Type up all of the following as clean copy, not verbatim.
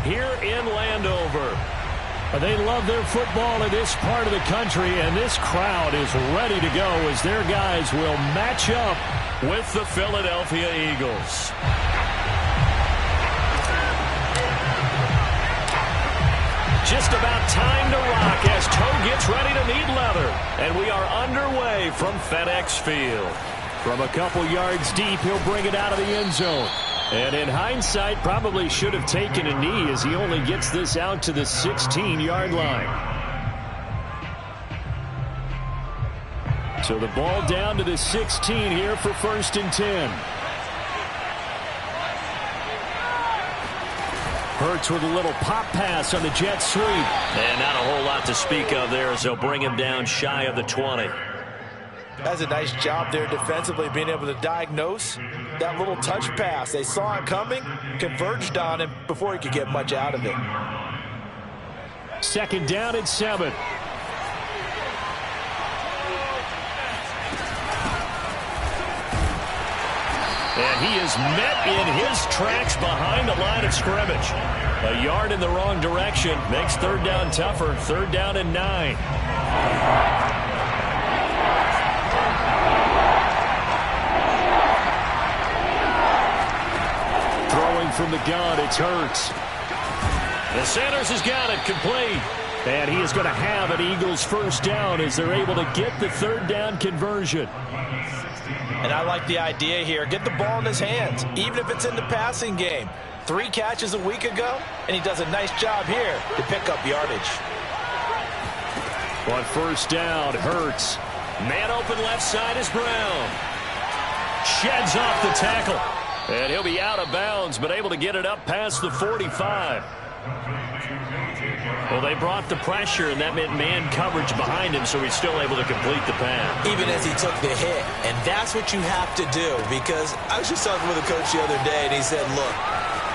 here in Landover. They love their football in this part of the country, and this crowd is ready to go as their guys will match up with the Philadelphia Eagles. Just about time to rock as Toe gets ready to meet leather. And we are underway from FedEx Field. From a couple yards deep, he'll bring it out of the end zone. And in hindsight, probably should have taken a knee as he only gets this out to the 16-yard line. So the ball down to the 16 here for 1st and 10. Hurts with a little pop pass on the jet sweep. And not a whole lot to speak of there as they'll bring him down shy of the 20. That's a nice job there defensively, being able to diagnose that little touch pass. They saw it coming, converged on him before he could get much out of it. 2nd down and 7. And he is met in his tracks behind the line of scrimmage. A yard in the wrong direction makes 3rd down tougher. 3rd down and 9. From the gun, it's Hurts. The Sanders has got it complete. And he is going to have an Eagles 1st down as they're able to get the 3rd down conversion. And I like the idea here. Get the ball in his hands, even if it's in the passing game. 3 catches a week ago, and he does a nice job here to pick up yardage. On 1st down, Hurts. Man open left side is Brown. Sheds off the tackle. And he'll be out of bounds, but able to get it up past the 45. Well, they brought the pressure, and that meant man coverage behind him, so he's still able to complete the pass. Even as he took the hit. And that's what you have to do, because I was just talking with a coach the other day, and he said, look,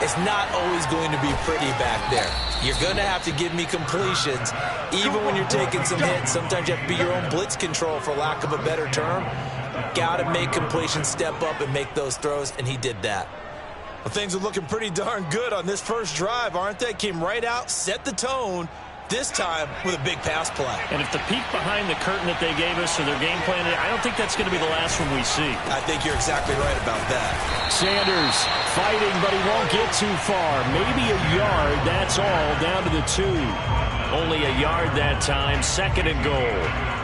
it's not always going to be pretty back there. You're going to have to give me completions. Even when you're taking some hits, sometimes you have to be your own blitz control, for lack of a better term. Got to make completions, step up and make those throws, and he did that. Well, things are looking pretty darn good on this first drive, aren't they? Came right out, set the tone, this time with a big pass play. And if the peek behind the curtain that they gave us or their game plan, I don't think that's going to be the last one we see. I think you're exactly right about that. Sanders fighting, but he won't get too far. Maybe a yard, that's all, down to the 2. Only a yard that time, 2nd and goal.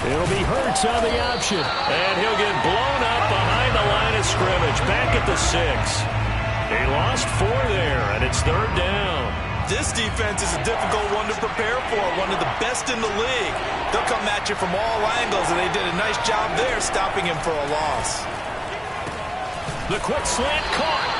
It'll be Hurts on the option. And he'll get blown up behind the line of scrimmage. Back at the 6. They lost 4 there, and it's 3rd down. This defense is a difficult one to prepare for, one of the best in the league. They'll come at you from all angles, and they did a nice job there stopping him for a loss. The quick slant caught.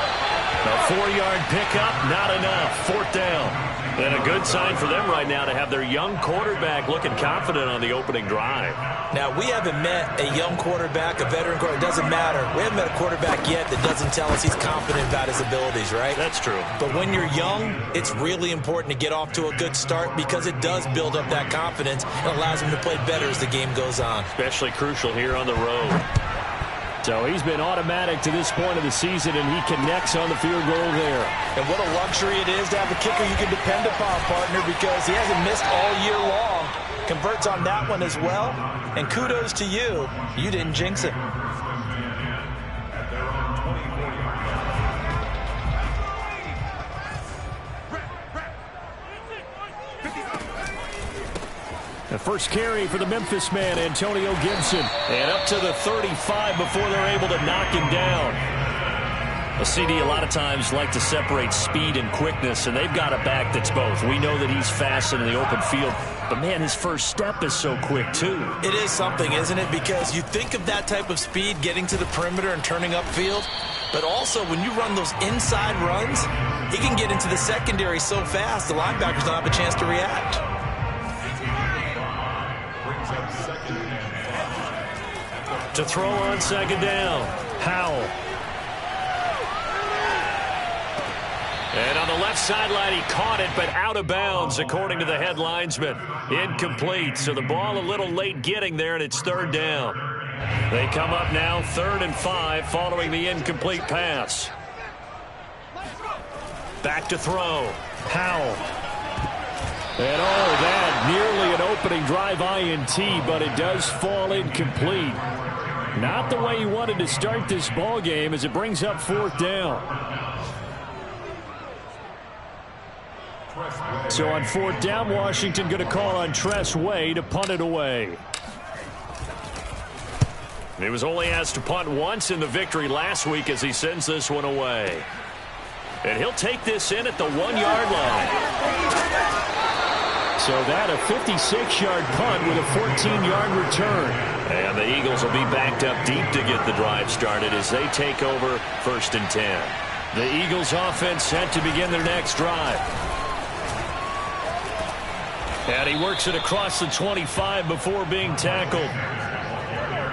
A 4-yard pickup, not enough. 4th down. And a good sign for them right now to have their young quarterback looking confident on the opening drive. Now, we haven't met a young quarterback, a veteran quarterback. It doesn't matter. We haven't met a quarterback yet that doesn't tell us he's confident about his abilities, right? That's true. But when you're young, it's really important to get off to a good start because it does build up that confidence and allows him to play better as the game goes on. Especially crucial here on the road. So he's been automatic to this point of the season, and he connects on the field goal there. And what a luxury it is to have a kicker you can depend upon, partner, because he hasn't missed all year long. Converts on that one as well. And kudos to you. You didn't jinx it. The first carry for the Memphis man, Antonio Gibson. And up to the 35 before they're able to knock him down. A CD a lot of times like to separate speed and quickness, and they've got a back that's both. We know that he's fast in the open field, but, man, his first step is so quick, too. It is something, isn't it? Because you think of that type of speed getting to the perimeter and turning upfield, but also when you run those inside runs, he can get into the secondary so fast the linebackers don't have a chance to react. To throw on second down, Howell. And on the left sideline, he caught it, but out of bounds, according to the head linesman. Incomplete, so the ball a little late getting there, and it's third down. They come up now 3rd and 5 following the incomplete pass. Back to throw, Howell. And that nearly an opening drive INT, but it does fall incomplete. Not the way he wanted to start this ball game as it brings up 4th down. So on 4th down, Washington going to call on Tress Way to punt it away. He was only asked to punt once in the victory last week as he sends this one away. And he'll take this in at the 1-yard line. So that a 56-yard punt with a 14-yard return. And the Eagles will be backed up deep to get the drive started as they take over 1st and 10. The Eagles offense set to begin their next drive. And he works it across the 25 before being tackled.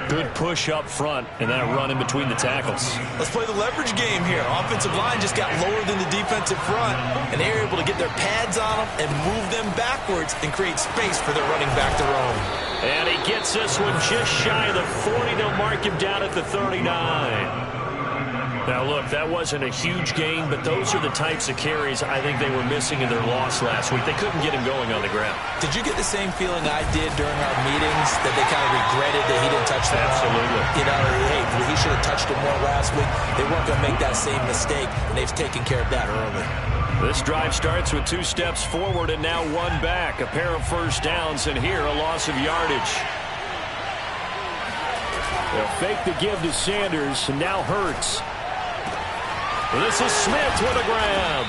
Good push up front and that run in between the tackles. Let's play the leverage game here. Offensive line just got lower than the defensive front, and they were able to get their pads on them and move them backwards and create space for their running back to roam. And he gets this one just shy of the 40. They'll mark him down at the 39. Now, look, that wasn't a huge gain, but those are the types of carries I think they were missing in their loss last week. They couldn't get him going on the ground. Did you get the same feeling I did during our meetings, that they kind of regretted that he didn't touch the ball? Absolutely. You know, hey, he should have touched it more last week. They weren't going to make that same mistake, and they've taken care of that early. This drive starts with 2 steps forward and now 1 back. A pair of first downs, and here a loss of yardage. They'll fake the give to Sanders, and now Hurts. This is Smith with a grab.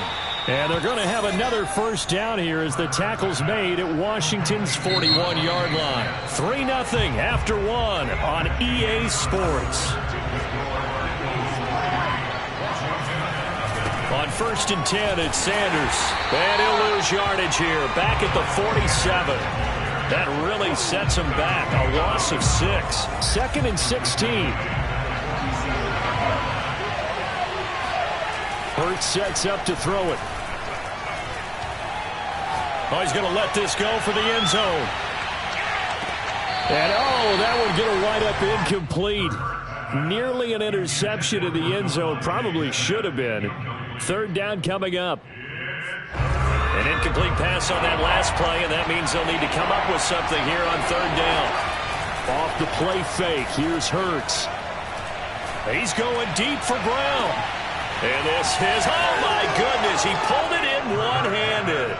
And they're going to have another first down here as the tackle's made at Washington's 41-yard line. 3-0 after 1 on EA Sports. On 1st and 10, it's Sanders. And he'll lose yardage here, back at the 47. That really sets him back, a loss of 6. 2nd and 16. Hurts sets up to throw it. Oh, he's going to let this go for the end zone. And, that would get a wind up incomplete. Nearly an interception in the end zone. Probably should have been. 3rd down coming up. An incomplete pass on that last play, and that means they'll need to come up with something here on 3rd down. Off the play fake. Here's Hurts. He's going deep for Brown. And this is, oh my goodness, he pulled it in one-handed.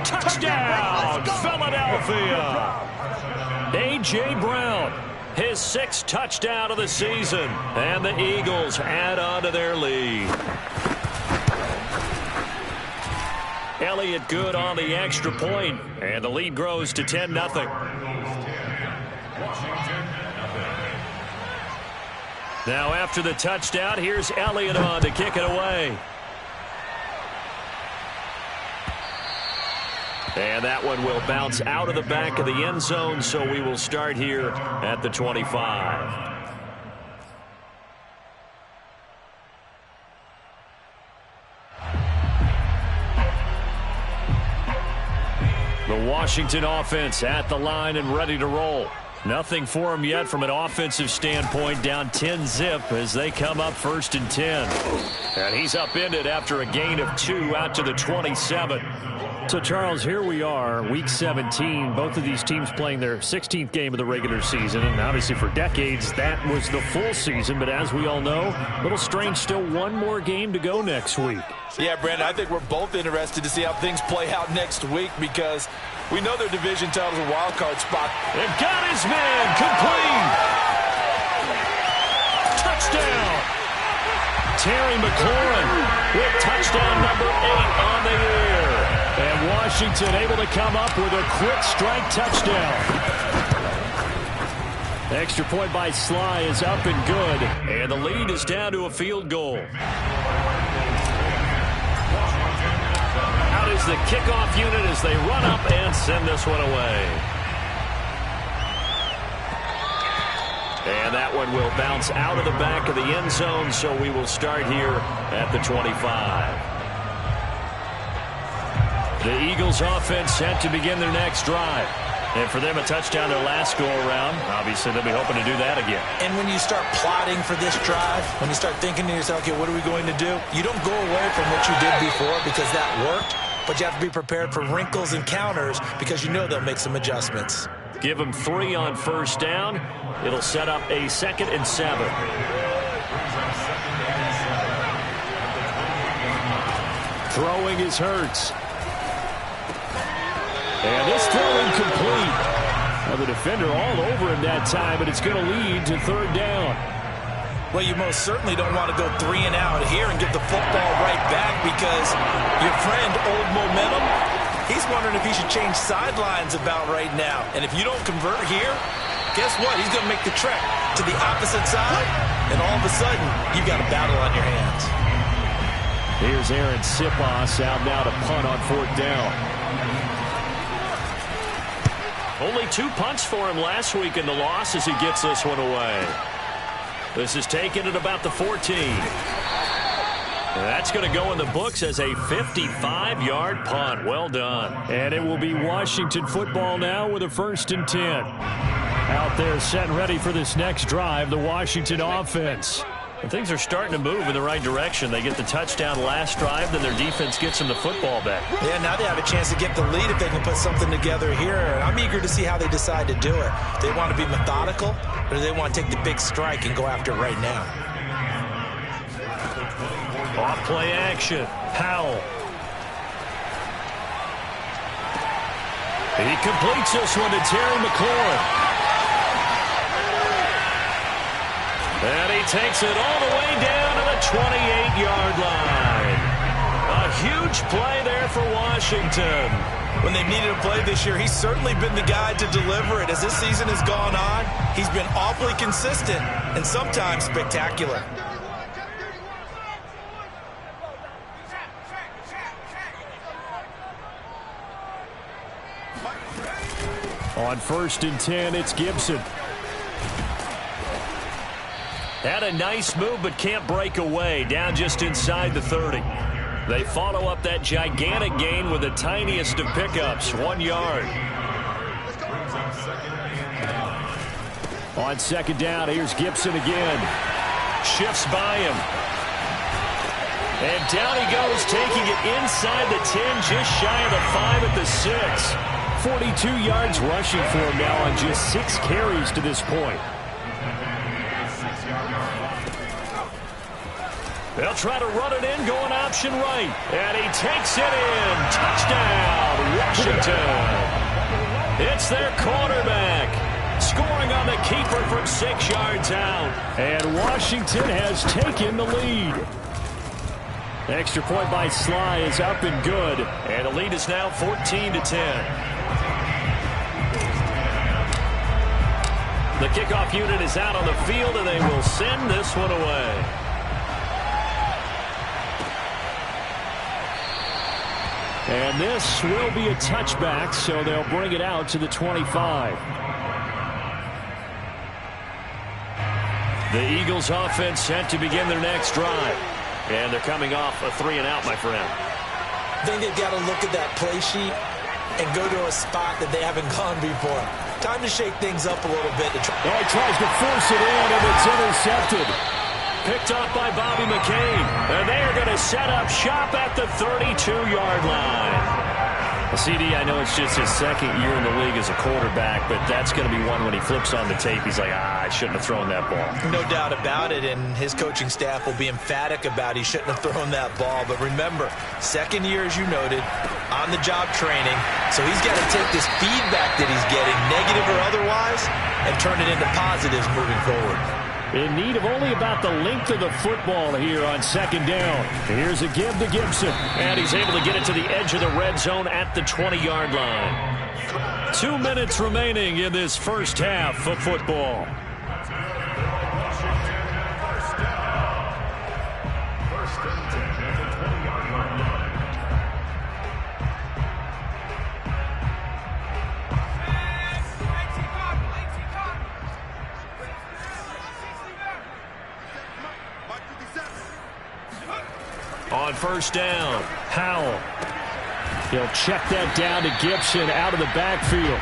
Touchdown, Philadelphia. A.J. Brown, his 6th touchdown of the season. And the Eagles add on to their lead. Elliott good on the extra point, and the lead grows to 10-0. Now after the touchdown, here's Elliott on to kick it away. And that one will bounce out of the back of the end zone, so we will start here at the 25. The Washington offense at the line and ready to roll. Nothing for him yet from an offensive standpoint, down 10-0 as they come up 1st and 10. And he's upended after a gain of 2 out to the 27. So, Charles, here we are, Week 17. Both of these teams playing their 16th game of the regular season. And obviously for decades, that was the full season. But as we all know, a little strange, still one more game to go next week. Yeah, Brandon, I think we're both interested to see how things play out next week because we know their division title's a wild card spot. They've got his man complete. Touchdown. Terry McLaurin with touchdown number 8 on the year. And Washington able to come up with a quick strike touchdown. Extra point by Sly is up and good. And the lead is down to a field goal. Out is the kickoff unit as they run up and send this one away. And that one will bounce out of the back of the end zone, so we will start here at the 25. The Eagles offense set to begin their next drive. And for them, a touchdown their last go-around. Obviously, they'll be hoping to do that again. And when you start plotting for this drive, when you start thinking to yourself, okay, what are we going to do? You don't go away from what you did before because that worked, but you have to be prepared for wrinkles and counters because you know they'll make some adjustments. Give them 3 on first down. It'll set up a 2nd and 7. Throwing is Hurts. And this throw incomplete. Well, the defender all over him that time, but it's going to lead to 3rd down. Well, you most certainly don't want to go 3 and out here and get the football right back because your friend, Old Momentum, he's wondering if he should change sidelines about right now. And if you don't convert here, guess what? He's going to make the trek to the opposite side, and all of a sudden, you've got a battle on your hands. Here's Aaron Sipos out now to punt on 4th down. Only 2 punts for him last week in the loss as he gets this one away. This is taken at about the 14. That's going to go in the books as a 55-yard punt. Well done. And it will be Washington football now with a 1st and 10. Out there set and ready for this next drive, the Washington offense. And things are starting to move in the right direction. They get the touchdown last drive, then their defense gets them the football back. Yeah, now they have a chance to get the lead if they can put something together here. I'm eager to see how they decide to do it. Do they want to be methodical, or do they want to take the big strike and go after it right now? Off play action. Powell. He completes this one to Terry McLaurin. And he takes it all the way down to the 28-yard line. A huge play there for Washington. When they needed a play this year, he's certainly been the guy to deliver it. As this season has gone on, he's been awfully consistent and sometimes spectacular. On 1st and 10, it's Gibson. Had a nice move, but can't break away. Down just inside the 30. They follow up that gigantic gain with the tiniest of pickups, 1 yard. On 2nd down, here's Gibson again. Shifts by him. And down he goes, taking it inside the 10, just shy of the 5 at the 6. 42 yards rushing for him now on just 6 carries to this point. They'll try to run it in, going option right. And he takes it in. Touchdown, Washington. It's their quarterback. Scoring on the keeper from 6 yards out. And Washington has taken the lead. The extra point by Sly is up and good. And the lead is now 14-10. The kickoff unit is out on the field, and they will send this one away. And this will be a touchback, so they'll bring it out to the 25. The Eagles offense set to begin their next drive. And they're coming off a 3 and out, my friend. I think they've got to look at that play sheet and go to a spot that they haven't gone before. Time to shake things up a little bit. He tries to force it in, and it's intercepted. Picked up by Bobby McCain. And they are going to set up shop at the 32-yard line. CD, I know it's just his 2nd year in the league as a quarterback, but that's going to be one when he flips on the tape. He's like, I shouldn't have thrown that ball. No doubt about it, and his coaching staff will be emphatic about he shouldn't have thrown that ball. But remember, 2nd year, as you noted, on-the-job training. So he's got to take this feedback that he's getting, negative or otherwise, and turn it into positives moving forward. In need of only about the length of the football here on 2nd down. Here's a give to Gibson. And he's able to get it to the edge of the red zone at the 20-yard line. 2 minutes remaining in this first half of football. On first down, Howell. He'll check that down to Gibson out of the backfield.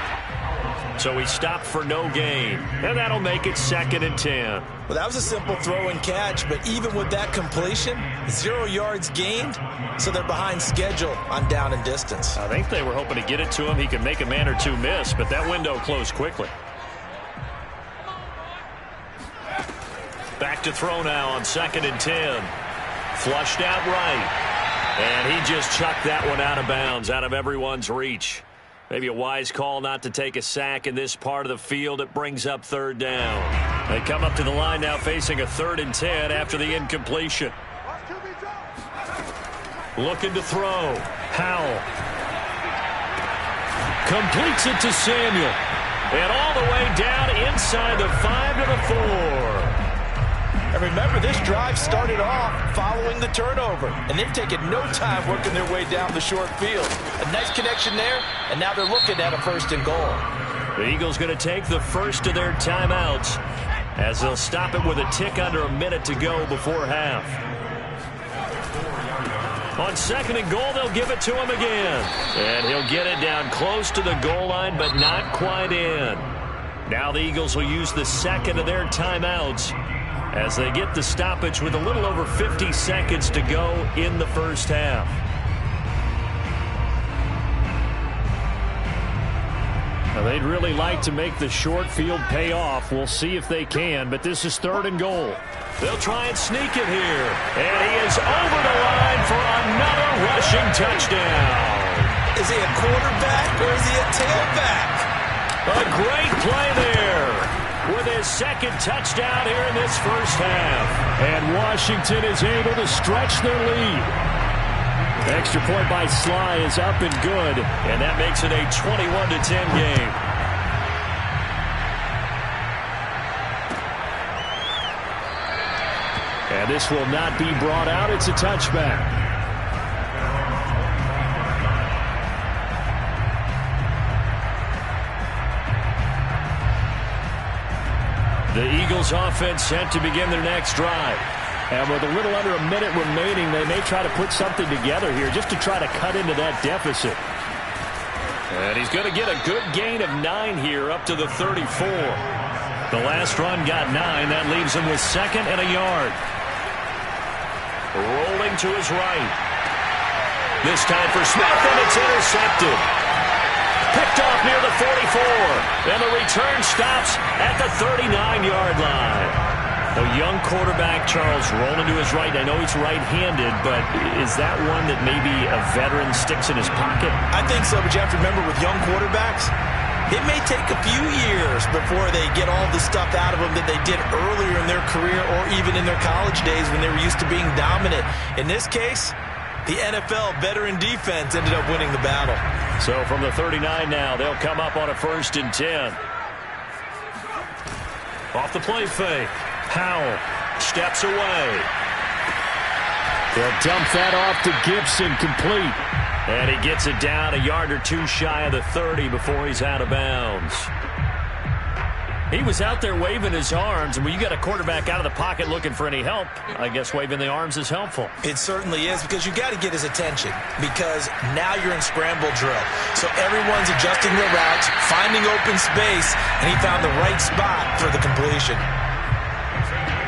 So he stopped for no gain, and that'll make it 2nd and 10. Well, that was a simple throw and catch, but even with that completion, 0 yards gained, so they're behind schedule on down and distance. I think they were hoping to get it to him. He could make a man or two miss, but that window closed quickly. Back to throw now on 2nd and 10. Flushed out right, and he just chucked that one out of bounds, out of everyone's reach. Maybe a wise call not to take a sack in this part of the field. It brings up 3rd down. They come up to the line now facing a 3rd and 10 after the incompletion. Looking to throw. Howell. Completes it to Samuel. And all the way down inside the 5 to the 4. And remember, this drive started off following the turnover, and they've taken no time working their way down the short field. A nice connection there, and now they're looking at a 1st and goal. The Eagles going to take the first of their timeouts as they'll stop it with a tick under a minute to go before half. On 2nd and goal, they'll give it to him again. And he'll get it down close to the goal line, but not quite in. Now the Eagles will use the 2nd of their timeouts as they get the stoppage with a little over 50 seconds to go in the first half. Now they'd really like to make the short field pay off. We'll see if they can, but this is 3rd and goal. They'll try and sneak it here. And he is over the line for another rushing touchdown. Is he a quarterback or is he a tailback? A great play there with his 2nd touchdown here in this first half. And Washington is able to stretch their lead. Extra point by Sly is up and good, and that makes it a 21-10 game. And this will not be brought out. It's a touchback. The Eagles offense set to begin their next drive. And with a little under a minute remaining, they may try to put something together here just to try to cut into that deficit. And he's going to get a good gain of 9 here up to the 34. The last run got 9. That leaves him with 2nd and a yard. Rolling to his right. This time for Smith, and it's intercepted. Picked off near the 44. And the return stops at the 39-yard line. A young quarterback, Charles, rolling to his right. I know he's right-handed, but is that one that maybe a veteran sticks in his pocket? I think so, but you have to remember with young quarterbacks, it may take a few years before they get all the stuff out of them that they did earlier in their career or even in their college days when they were used to being dominant. In this case, the NFL veteran defense ended up winning the battle. So from the 39 now, they'll come up on a 1st and 10. Off the play fake. Howell steps away. They'll dump that off to Gibson, complete. And he gets it down a yard or 2 shy of the 30 before he's out of bounds. He was out there waving his arms, and when you got a quarterback out of the pocket looking for any help, I guess waving the arms is helpful. It certainly is, because you got to get his attention, because now you're in scramble drill. So everyone's adjusting their routes, finding open space, and he found the right spot for the completion.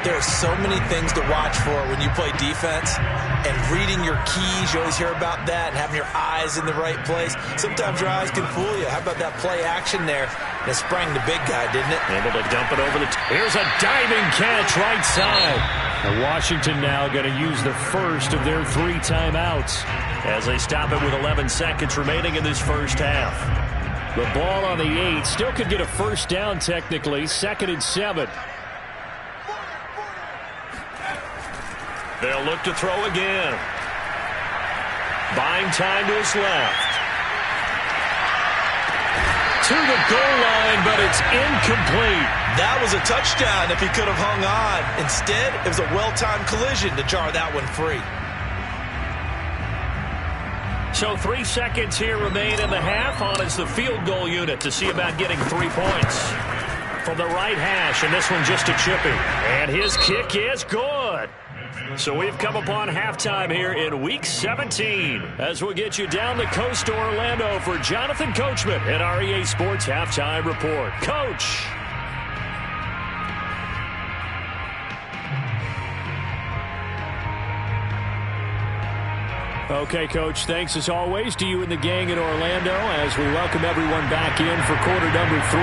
There are so many things to watch for when you play defense, and reading your keys, you always hear about that, and having your eyes in the right place. Sometimes your eyes can fool you. How about that play action there? And it sprang the big guy, didn't it? Able to dump it over the here's a diving catch right side. And Washington now going to use the first of their 3 timeouts as they stop it with 11 seconds remaining in this first half. The ball on the 8 still could get a first down technically. 2nd and 7. They'll look to throw again. Buying time to his left. To the goal line, but it's incomplete. That was a touchdown if he could have hung on. Instead, it was a well-timed collision to jar that one free. So 3 seconds here remain in the half. On is the field goal unit to see about getting 3 points. from the right hash, and this one just a chippy. And his kick is good. So we've come upon halftime here in Week 17 as we'll get you down the coast to Orlando for Jonathan Coachman at our EA Sports Halftime Report. Coach. Okay, Coach, thanks as always to you and the gang in Orlando as we welcome everyone back in for quarter number 3.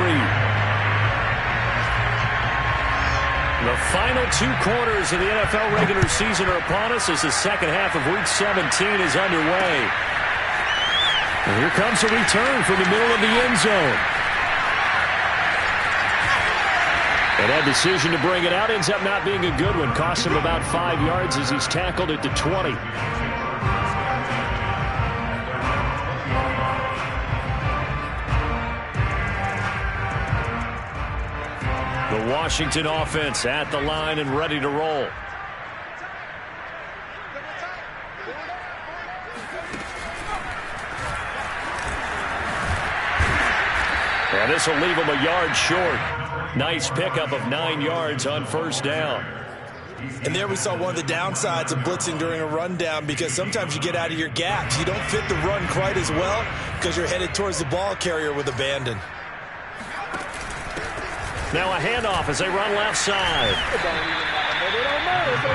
The final 2 quarters of the NFL regular season are upon us as the second half of Week 17 is underway. And here comes a return from the middle of the end zone. And that decision to bring it out ends up not being a good one. Costs him about 5 yards as he's tackled at the 20. The Washington offense at the line and ready to roll. And this will leave him a yard short. Nice pickup of 9 yards on first down. And there we saw one of the downsides of blitzing during a rundown, because sometimes you get out of your gaps. You don't fit the run quite as well because you're headed towards the ball carrier with abandon. Now a handoff as they run left side.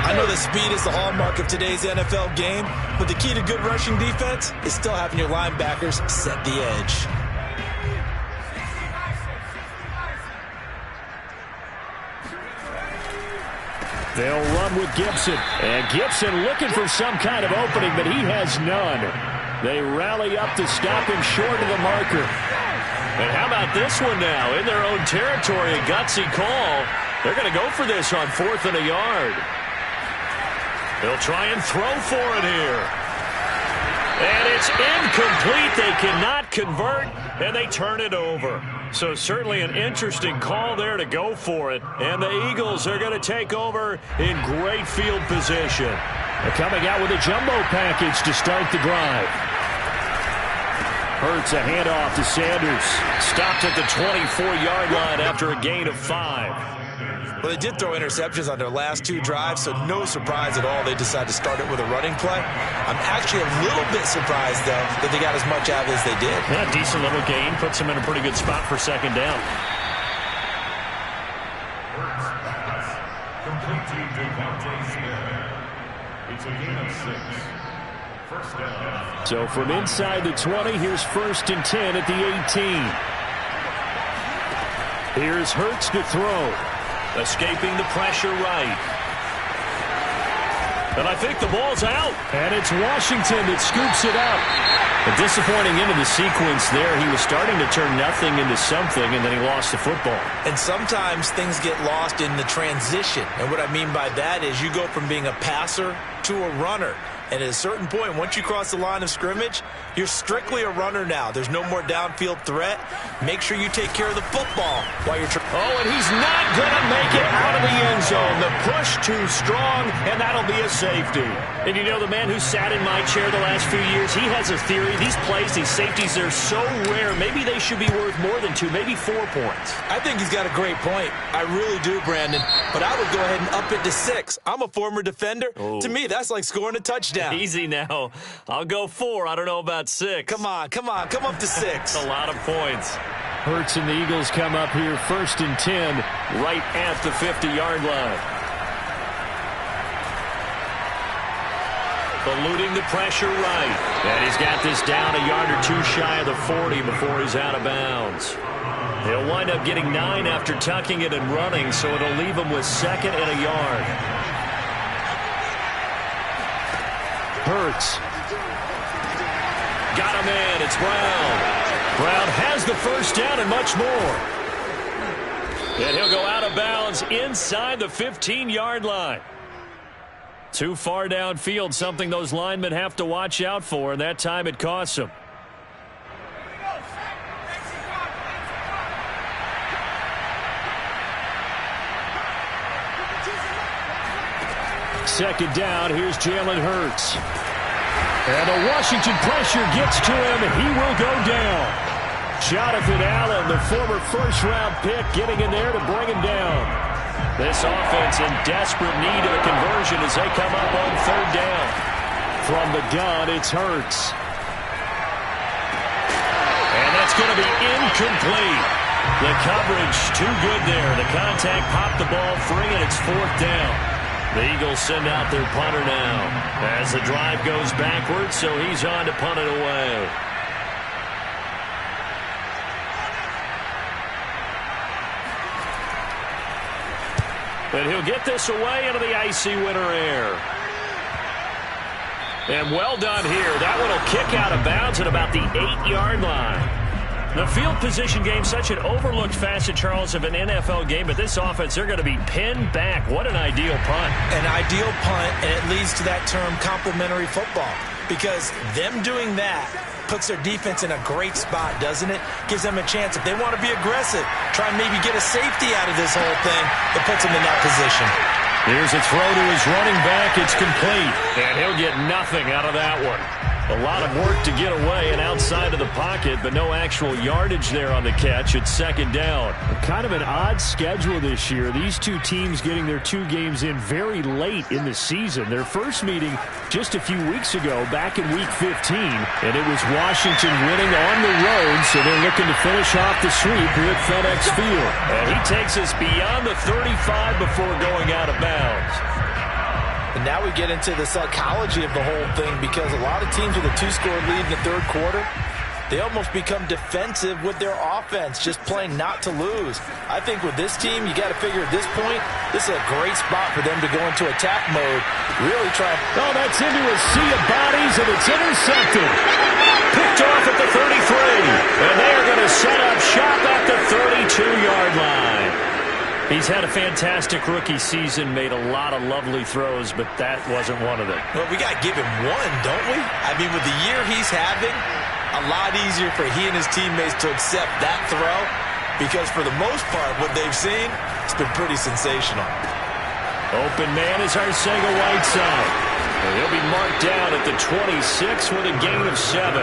I know that speed is the hallmark of today's NFL game, but the key to good rushing defense is still having your linebackers set the edge. They'll run with Gibson. And Gibson looking for some kind of opening, but he has none. They rally up to stop him short of the marker. And how about this one now? In their own territory, a gutsy call. They're going to go for this on 4th and a yard. They'll try and throw for it here. And it's incomplete. They cannot convert, and they turn it over. So certainly an interesting call there to go for it. And the Eagles are going to take over in great field position. They're coming out with a jumbo package to start the drive. Hurts a handoff to Sanders. Stopped at the 24-yard line after a gain of 5. Well, they did throw interceptions on their last 2 drives, so no surprise at all they decided to start it with a running play. I'm actually a little bit surprised, though, that they got as much out as they did. Yeah, decent little gain. Puts them in a pretty good spot for second down. Complete to Devontae Smith. It's a gain of 6. First down. So from inside the 20, here's 1st and 10 at the 18. Here's Hurts to throw. Escaping the pressure right. And I think the ball's out. And it's Washington that scoops it up. A disappointing end of the sequence there. He was starting to turn nothing into something, and then he lost the football. And sometimes things get lost in the transition. And what I mean by that is you go from being a passer to a runner. And at a certain point, once you cross the line of scrimmage, you're strictly a runner now. There's no more downfield threat. Make sure you take care of the football while you're and he's not going to make it out of the end zone. The push too strong, and that'll be a safety. And you know, the man who sat in my chair the last few years, he has a theory. These plays, these safeties, they're so rare. Maybe they should be worth more than 2, maybe 4 points. I think he's got a great point. I really do, Brandon. But I would go ahead and up it to 6. I'm a former defender. Oh. To me, that's like scoring a touchdown. Easy now. I'll go 4. I don't know about 6. Come on. Come up to 6. A lot of points. Hurts and the Eagles come up here 1st and 10 right at the 50-yard line. Eluding the pressure right. And he's got this down a yard or 2 shy of the 40 before he's out of bounds. He'll wind up getting 9 after tucking it and running, so it'll leave him with 2nd and a yard. Hurts. Got him in. It's Brown. Brown has the first down and much more. And he'll go out of bounds inside the 15-yard line. Too far downfield, something those linemen have to watch out for, and that time it costs them. Second down, here's Jalen Hurts. And the Washington pressure gets to him, and he will go down. Jonathan Allen, the former first-round pick, getting in there to bring him down. This offense in desperate need of a conversion as they come up on third down. From the gun, it's Hurts. And that's going to be incomplete. The coverage too good there. The contact popped the ball free, and it's fourth down. The Eagles send out their punter now as the drive goes backwards, so he's on to punt it away. And he'll get this away into the icy winter air. And well done here. That one will kick out of bounds at about the 8-yard line. The field position game, such an overlooked facet, Charles, of an NFL game, but this offense, they're going to be pinned back. What an ideal punt. An ideal punt, and it leads to that term complementary football, because them doing that puts their defense in a great spot, doesn't it? Gives them a chance. If they want to be aggressive, try and maybe get a safety out of this whole thing, it puts them in that position. Here's a throw to his running back. It's complete, and he'll get nothing out of that one. A lot of work to get away and outside of the pocket, but no actual yardage there on the catch. It's second down. Kind of an odd schedule this year. These two teams getting their 2 games in very late in the season. Their first meeting just a few weeks ago, back in Week 15, and it was Washington winning on the road, so they're looking to finish off the sweep here at FedEx Field. And he takes us beyond the 35 before going out of bounds. And now we get into the psychology of the whole thing, because a lot of teams with a 2-score lead in the third quarter, they almost become defensive with their offense, just playing not to lose. I think with this team, you got to figure at this point, this is a great spot for them to go into attack mode. Really try. Oh, that's into a sea of bodies, and it's intercepted. Picked off at the 33. And they are going to set up shop at the 32-yard line. He's had a fantastic rookie season, made a lot of lovely throws, but that wasn't one of them. Well, we got to give him one, don't we? I mean, with the year he's having, a lot easier for he and his teammates to accept that throw, because for the most part, what they've seen, it's been pretty sensational. Open man is Arcega-Whiteside. He'll be marked down at the 26 with a gain of 7.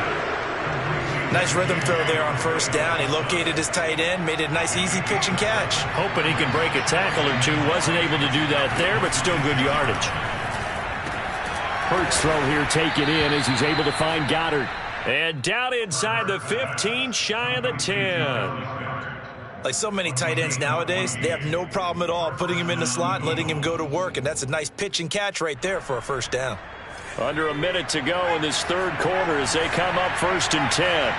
Nice rhythm throw there on first down. He located his tight end, made it a nice easy pitch and catch. Hoping he can break a tackle or two. Wasn't able to do that there, but still good yardage. Hurts throw here taken in as he's able to find Goddard. And down inside the 15, shy of the 10. Like so many tight ends nowadays, they have no problem at all putting him in the slot and letting him go to work. And that's a nice pitch and catch right there for a first down. Under a minute to go in this third quarter as they come up 1st and 10.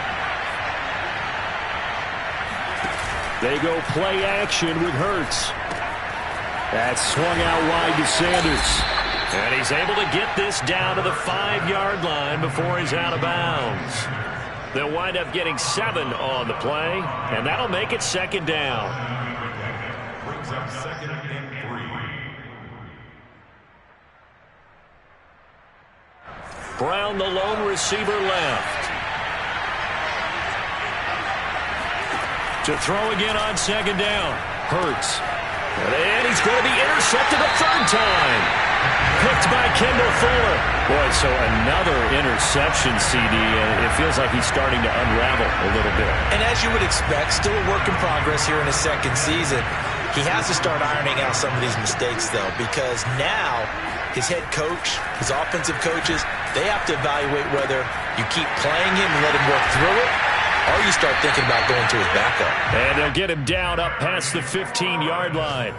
They go play action with Hurts. That's swung out wide to Sanders. And he's able to get this down to the 5-yard line before he's out of bounds. They'll wind up getting 7 on the play, and that'll make it second down. Brings up 2nd and 3. Brown, the lone receiver, left. To throw again on second down. Hurts. And he's going to be intercepted a third time. Picked by Kendall Fuller. Boy, so another interception, CD, and it feels like he's starting to unravel a little bit. And as you would expect, still a work in progress here in his second season. He has to start ironing out some of these mistakes, though, because now his head coach, his offensive coaches, they have to evaluate whether you keep playing him and let him work through it, or you start thinking about going to his backup. And they'll get him down up past the 15-yard line.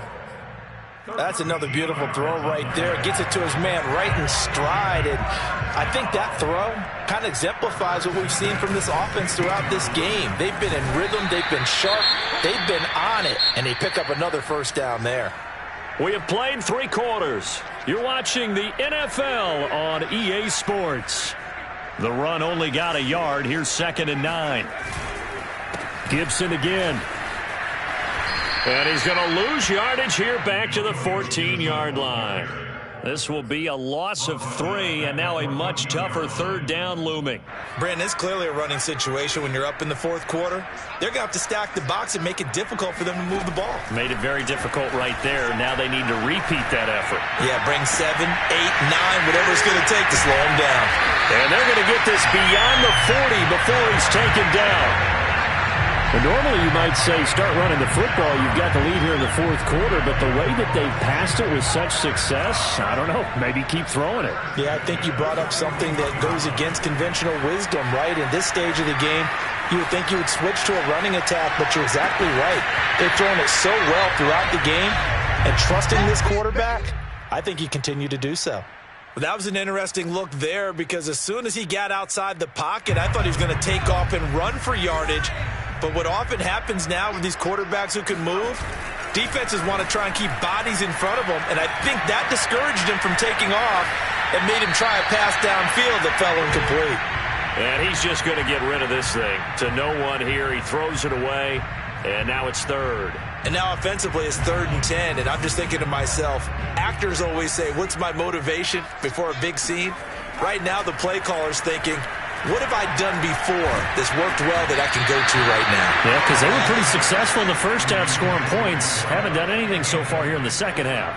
That's another beautiful throw right there. Gets it to his man right in stride. And I think that throw kind of exemplifies what we've seen from this offense throughout this game. They've been in rhythm. They've been sharp. They've been on it. And they pick up another first down there. We have played 3 quarters. You're watching the NFL on EA Sports. The run only got a yard. Here's 2nd and 9. Gibson again. And he's going to lose yardage here back to the 14-yard line. This will be a loss of 3, and now a much tougher third down looming. Brandon, it's clearly a running situation when you're up in the fourth quarter. They're going to have to stack the box and make it difficult for them to move the ball. Made it very difficult right there. Now they need to repeat that effort. Yeah, bring 7, 8, 9, whatever it's going to take to slow him down. And they're going to get this beyond the 40 before he's taken down. And normally you might say start running the football. You've got the lead here in the fourth quarter, but the way that they've passed it with such success, I don't know, maybe keep throwing it. Yeah, I think you brought up something that goes against conventional wisdom, right? In this stage of the game, you would think you would switch to a running attack, but you're exactly right. They've thrown it so well throughout the game, and trusting this quarterback, I think you continue to do so. Well, that was an interesting look there because as soon as he got outside the pocket, I thought he was going to take off and run for yardage. But what often happens now with these quarterbacks who can move, defenses want to try and keep bodies in front of them, and I think that discouraged him from taking off and made him try a pass downfield that fell incomplete. And he's just going to get rid of this thing. To no one here, he throws it away, and now it's third. And now offensively it's 3rd and 10, and I'm just thinking to myself, actors always say, what's my motivation before a big scene? Right now the play caller's thinking, what have I done before that's worked well that I can go to right now? Yeah, because they were pretty successful in the first half scoring points. Haven't done anything so far here in the second half.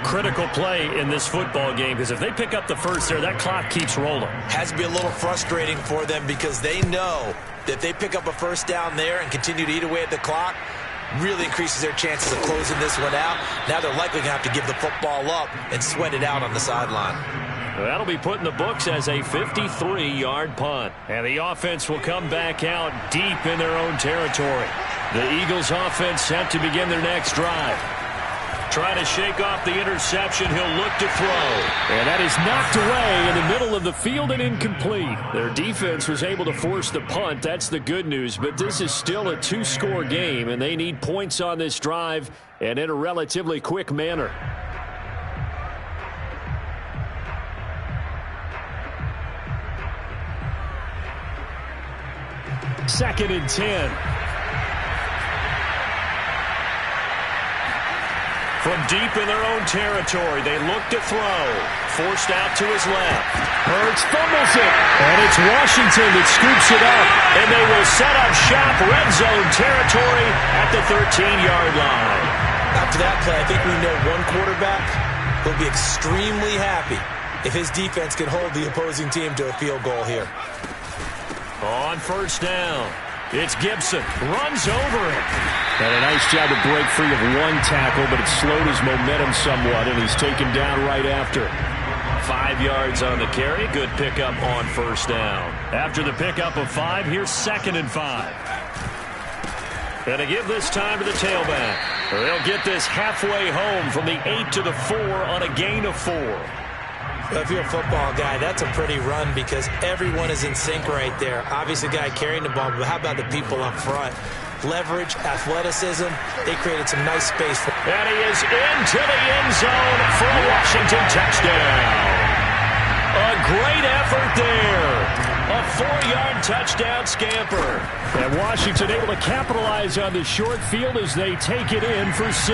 Critical play in this football game because if they pick up the first there, that clock keeps rolling. Has to be a little frustrating for them because they know that if they pick up a first down there and continue to eat away at the clock, really increases their chances of closing this one out. Now they're likely going to have to give the football up and sweat it out on the sideline. That'll be put in the books as a 53-yard punt. And the offense will come back out deep in their own territory. The Eagles offense set to begin their next drive. Trying to shake off the interception, he'll look to throw. And that is knocked away in the middle of the field and incomplete. Their defense was able to force the punt. That's the good news. But this is still a 2-score game, and they need points on this drive and in a relatively quick manner. Second and 10. From deep in their own territory, they look to throw. Forced out to his left. Hurts fumbles it. And it's Washington that scoops it up. And they will set up shop red zone territory at the 13-yard line. After that play, I think we know one quarterback will be extremely happy if his defense can hold the opposing team to a field goal here. On first down, it's Gibson. Runs over it. And a nice job to break free of one tackle, but it slowed his momentum somewhat, and he's taken down right after. 5 yards on the carry. Good pickup on first down. After the pickup of 5, here's 2nd and 5. And to give this time to the tailback. They'll get this halfway home from the 8 to the 4 on a gain of 4. If you're a football guy, that's a pretty run because everyone is in sync right there. Obviously, the guy carrying the ball, but how about the people up front? Leverage, athleticism, they created some nice space. And he is into the end zone for a Washington touchdown. A great effort there. A 4-yard touchdown scamper. And Washington able to capitalize on the short field as they take it in for 6.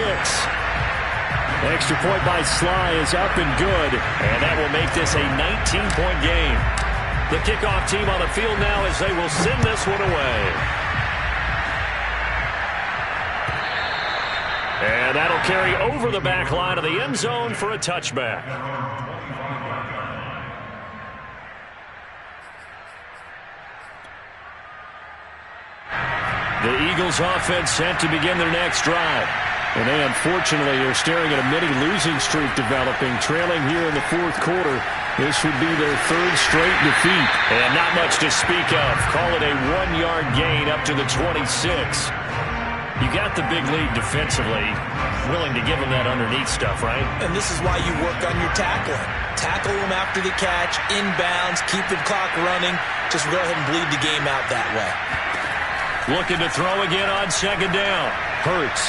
Extra point by Sly is up and good, and that will make this a 19-point game. The kickoff team on the field now as they will send this one away. And that'll carry over the back line of the end zone for a touchback. The Eagles offense set to begin their next drive. And they, unfortunately, are staring at a mini-losing streak developing, trailing here in the fourth quarter. This would be their 3rd straight defeat. And not much to speak of. Call it a 1-yard gain up to the 26. You got the big lead defensively. Willing to give them that underneath stuff, right? And this is why you work on your tackling. Tackle them after the catch, inbounds, keep the clock running. Just go ahead and bleed the game out that way. Looking to throw again on 2nd down. Hurts.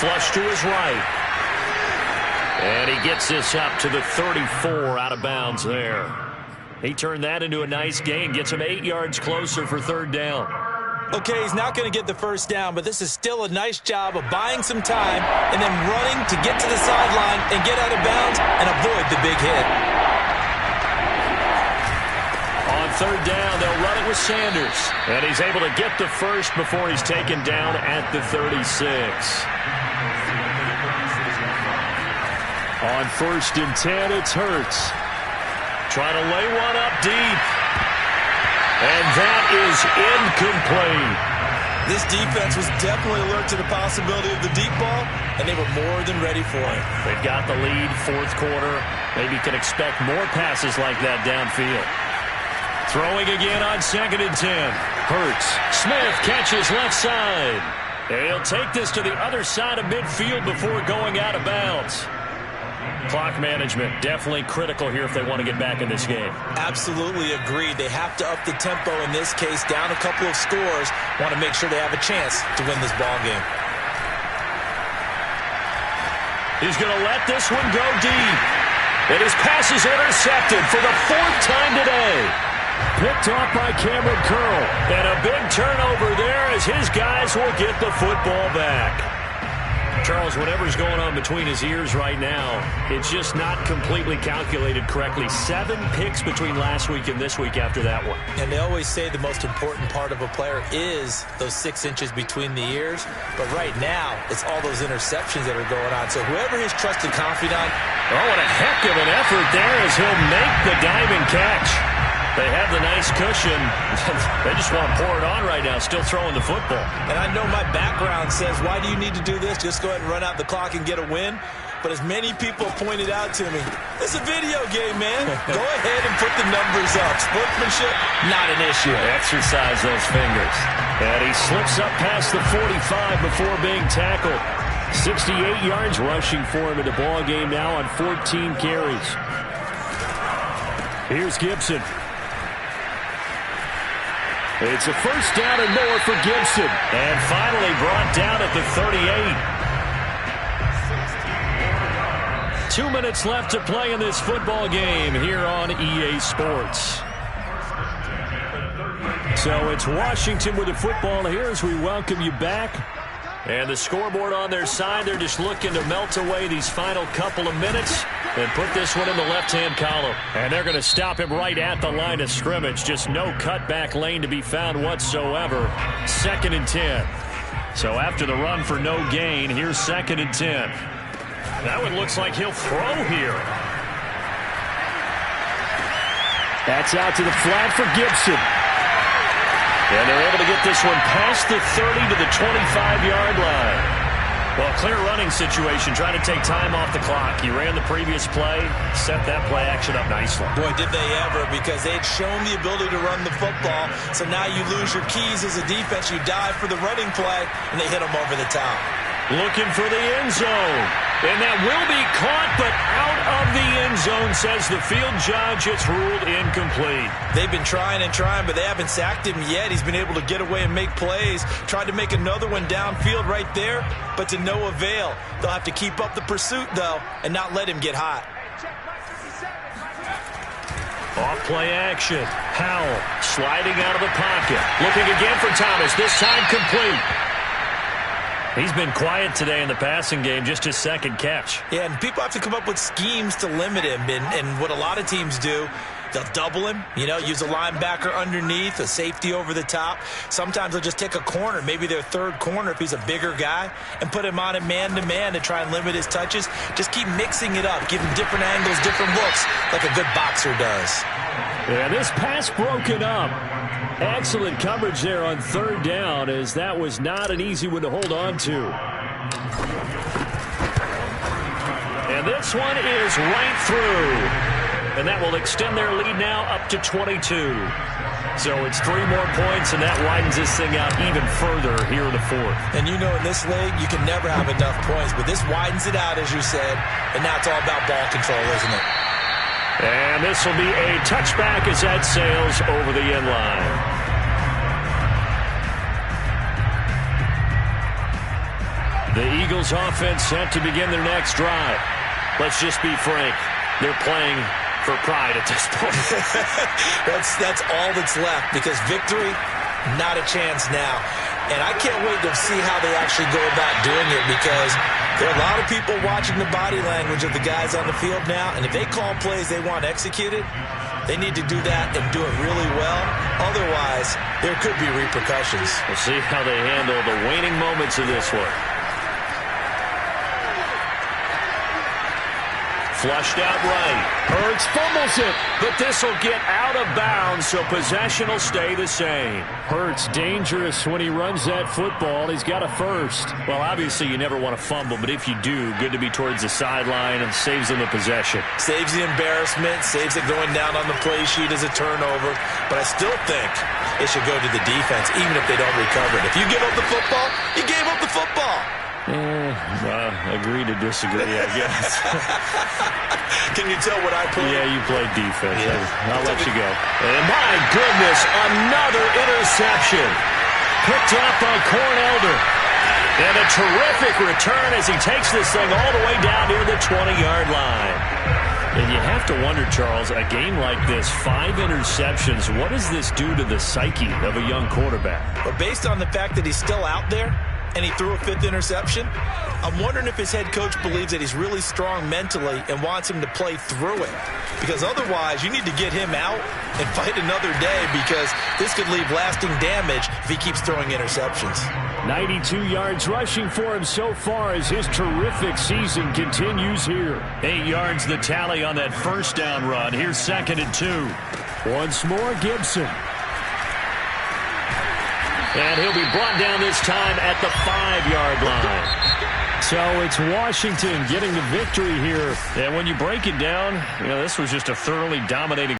Flush to his right. And he gets this up to the 34 out of bounds there. He turned that into a nice gain. Gets him 8 yards closer for 3rd down. Okay, he's not going to get the first down, but this is still a nice job of buying some time and then running to get to the sideline and get out of bounds and avoid the big hit. On 3rd down, they'll run it with Sanders. And he's able to get the first before he's taken down at the 36. On 1st and 10, it's Hurts. Trying to lay one up deep. And that is incomplete. This defense was definitely alert to the possibility of the deep ball, and they were more than ready for it. They've got the lead, fourth quarter. Maybe can expect more passes like that downfield. Throwing again on 2nd and 10. Hurts. Smith catches left side. And he'll take this to the other side of midfield before going out of bounds. Clock management definitely critical here if they want to get back in this game. Absolutely agreed. They have to up the tempo in this case, down a couple of scores. Want to make sure they have a chance to win this ball game. He's going to let this one go deep. And his pass is intercepted for the 4th time today. Picked off by Cameron Curl. And a big turnover there as his guys will get the football back. Charles, whatever's going on between his ears right now, it's just not completely calculated correctly. 7 picks between last week and this week after that one. And they always say the most important part of a player is those 6 inches between the ears. But right now, it's all those interceptions that are going on. So whoever his trusted confidant. Oh, what a heck of an effort there as he'll make the diving catch. They have the nice cushion. They just want to pour it on right now, still throwing the football. And I know my background says, why do you need to do this? Just go ahead and run out the clock and get a win. But as many people pointed out to me, it's a video game, man. Go ahead and put the numbers up. Sportsmanship, not an issue. Exercise those fingers. And he slips up past the 45 before being tackled. 68 yards rushing for him in the ball game now on 14 carries. Here's Gibson. It's a first down and more for Gibson. And finally brought down at the 38. 2 minutes left to play in this football game here on EA Sports. So it's Washington with the football here as we welcome you back. And the scoreboard on their side, they're just looking to melt away these final couple of minutes and put this one in the left-hand column. And they're going to stop him right at the line of scrimmage. Just no cutback lane to be found whatsoever. 2nd and 10. So after the run for no gain, here's 2nd and 10. That one looks like he'll throw here. That's out to the flat for Gibson. And they're able to get this one past the 30 to the 25-yard line. Well, clear running situation, trying to take time off the clock. He ran the previous play, set that play action up nicely. Boy, did they ever, because they had shown the ability to run the football. So now you lose your keys as a defense. You dive for the running play, and they hit them over the top. Looking for the end zone. And that will be caught, but out of the end zone, says the field judge. It's ruled incomplete. They've been trying and trying, but they haven't sacked him yet. He's been able to get away and make plays. Tried to make another one downfield right there, but to no avail. They'll have to keep up the pursuit, though, and not let him get hot. Off play action. Howell sliding out of the pocket. Looking again for Thomas. This time complete. He's been quiet today in the passing game, just his 2nd catch. Yeah, and people have to come up with schemes to limit him. And what a lot of teams do, they'll double him, use a linebacker underneath, a safety over the top. Sometimes they'll just take a corner, maybe their 3rd corner if he's a bigger guy, and put him on him man-to-man to try and limit his touches. Just keep mixing it up, give him different angles, different looks, like a good boxer does. Yeah, this pass broken up. Excellent coverage there on 3rd down, as that was not an easy one to hold on to. And this one is right through. And that will extend their lead now up to 22. So it's 3 more points, and that widens this thing out even further here in the 4th. And in this league, you can never have enough points, but this widens it out, as you said, and now it's all about ball control, isn't it? And this will be a touchback as that sails over the end line. The Eagles offense set to begin their next drive. Let's just be frank. They're playing for pride at this point. That's all that's left, because victory, not a chance now. And I can't wait to see how they actually go about doing it, because there are a lot of people watching the body language of the guys on the field now, and if they call plays they want executed, they need to do that and do it really well. Otherwise, there could be repercussions. We'll see how they handle the waning moments of this one. Flushed out right. Hurts fumbles it, but this will get out of bounds, so possession will stay the same. Hurts dangerous when he runs that football. He's got a first. Well, obviously you never want to fumble, but if you do, good to be towards the sideline and saves them the possession. Saves the embarrassment, saves it going down on the play sheet as a turnover, but I still think it should go to the defense, even if they don't recover it. If you give up the football, you gave up the football. Agree to disagree, I guess. Can you tell what I played? Yeah, you played defense. Yeah. I'll let you go. And my goodness, another interception. Picked up by Cornelder. And a terrific return as he takes this thing all the way down near the 20-yard line. And you have to wonder, Charles, a game like this, 5 interceptions, what does this do to the psyche of a young quarterback? But based on the fact that he's still out there, and he threw a 5th interception, I'm wondering if his head coach believes that he's really strong mentally and wants him to play through it. Because otherwise, you need to get him out and fight another day, because this could leave lasting damage if he keeps throwing interceptions. 92 yards rushing for him so far as his terrific season continues here. 8 yards the tally on that first down run. Here's 2nd and 2. Once more, Gibson. And he'll be brought down this time at the 5-yard line. So it's Washington getting the victory here. And when you break it down, this was just a thoroughly dominating